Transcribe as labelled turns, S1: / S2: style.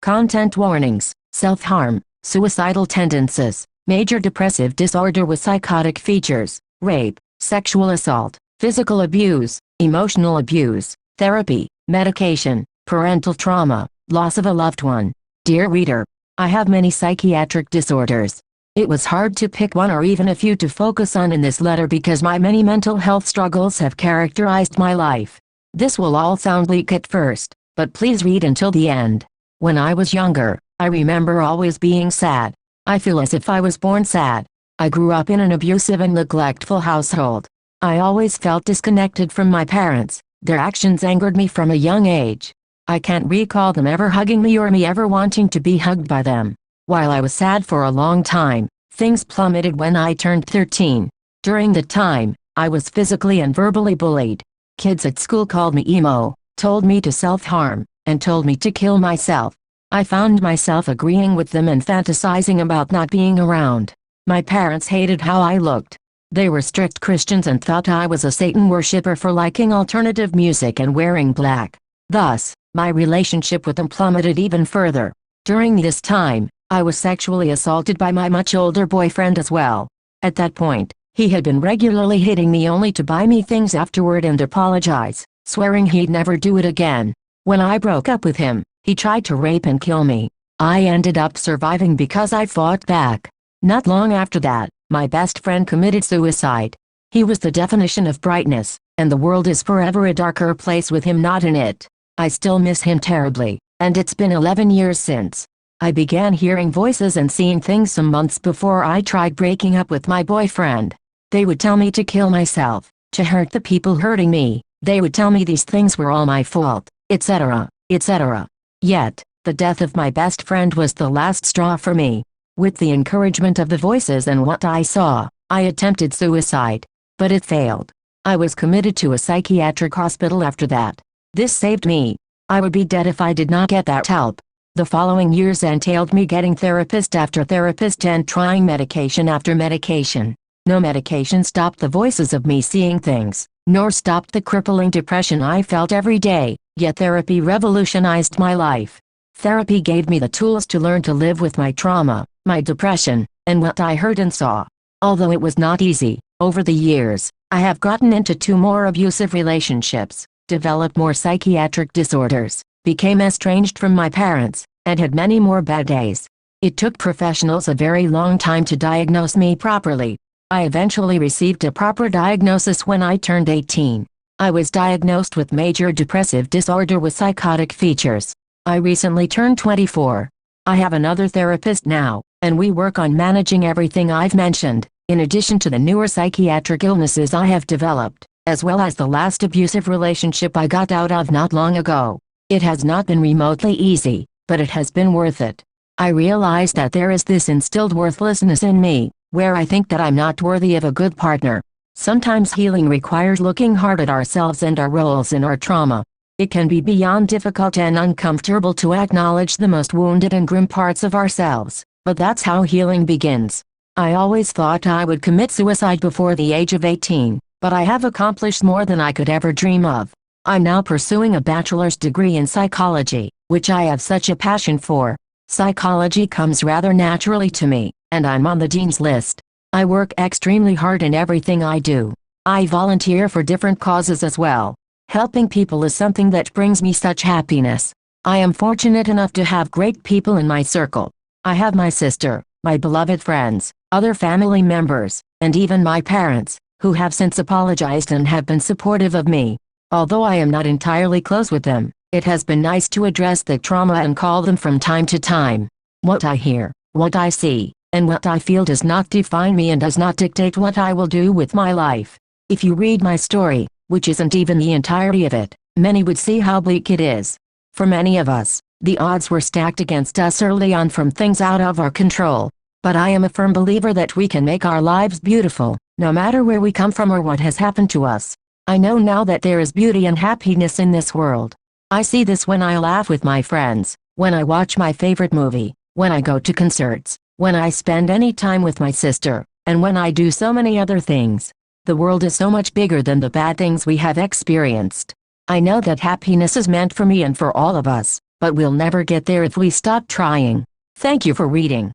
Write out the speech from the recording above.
S1: Content warnings: self-harm, suicidal tendencies, major depressive disorder with psychotic features, rape, sexual assault, physical abuse, emotional abuse, therapy, medication, parental trauma, loss of a loved one. Dear reader, I have many psychiatric disorders. It was hard to pick one or even a few to focus on in this letter because my many mental health struggles have characterized my life. This will all sound bleak at first, but please read until the end. When I was younger, I remember always being sad. I feel as if I was born sad. I grew up in an abusive and neglectful household. I always felt disconnected from my parents. Their actions angered me from a young age. I can't recall them ever hugging me or me ever wanting to be hugged by them. While I was sad for a long time, things plummeted when I turned 13. During the time, I was physically and verbally bullied. Kids at school called me emo, told me to self-harm, and told me to kill myself. I found myself agreeing with them and fantasizing about not being around. My parents hated how I looked. They were strict Christians and thought I was a Satan worshipper for liking alternative music and wearing black. Thus, my relationship with them plummeted even further. During this time, I was sexually assaulted by my much older boyfriend as well. At that point, he had been regularly hitting me only to buy me things afterward and apologize, swearing he'd never do it again. When I broke up with him, he tried to rape and kill me. I ended up surviving because I fought back. Not long after that, my best friend committed suicide. He was the definition of brightness, and the world is forever a darker place with him not in it. I still miss him terribly, and it's been 11 years since. I began hearing voices and seeing things some months before I tried breaking up with my boyfriend. They would tell me to kill myself, to hurt the people hurting me. They would tell me these things were all my fault, etc., etc. Yet, the death of my best friend was the last straw for me. With the encouragement of the voices and what I saw, I attempted suicide. But it failed. I was committed to a psychiatric hospital after that. This saved me. I would be dead if I did not get that help. The following years entailed me getting therapist after therapist and trying medication after medication. No medication stopped the voices of me seeing things, nor stopped the crippling depression I felt every day, yet therapy revolutionized my life. Therapy gave me the tools to learn to live with my trauma, my depression, and what I heard and saw. Although it was not easy, over the years, I have gotten into 2 more abusive relationships, developed more psychiatric disorders, became estranged from my parents, and had many more bad days. It took professionals a very long time to diagnose me properly. I eventually received a proper diagnosis when I turned 18. I was diagnosed with major depressive disorder with psychotic features. I recently turned 24. I have another therapist now, and we work on managing everything I've mentioned, in addition to the newer psychiatric illnesses I have developed, as well as the last abusive relationship I got out of not long ago. It has not been remotely easy, but it has been worth it. I realize that there is this instilled worthlessness in me, where I think that I'm not worthy of a good partner. Sometimes healing requires looking hard at ourselves and our roles in our trauma. It can be beyond difficult and uncomfortable to acknowledge the most wounded and grim parts of ourselves, but that's how healing begins. I always thought I would commit suicide before the age of 18, but I have accomplished more than I could ever dream of. I'm now pursuing a bachelor's degree in psychology, which I have such a passion for. Psychology comes rather naturally to me, and I'm on the dean's list. I work extremely hard in everything I do. I volunteer for different causes as well. Helping people is something that brings me such happiness. I am fortunate enough to have great people in my circle. I have my sister, my beloved friends, other family members, and even my parents, who have since apologized and have been supportive of me. Although I am not entirely close with them, it has been nice to address the trauma and call them from time to time. What I hear, what I see, and what I feel does not define me and does not dictate what I will do with my life. If you read my story, which isn't even the entirety of it, many would see how bleak it is. For many of us, the odds were stacked against us early on from things out of our control. But I am a firm believer that we can make our lives beautiful, no matter where we come from or what has happened to us. I know now that there is beauty and happiness in this world. I see this when I laugh with my friends, when I watch my favorite movie, when I go to concerts, when I spend any time with my sister, and when I do so many other things. The world is so much bigger than the bad things we have experienced. I know that happiness is meant for me and for all of us. but we'll never get there if we stop trying. Thank you for reading.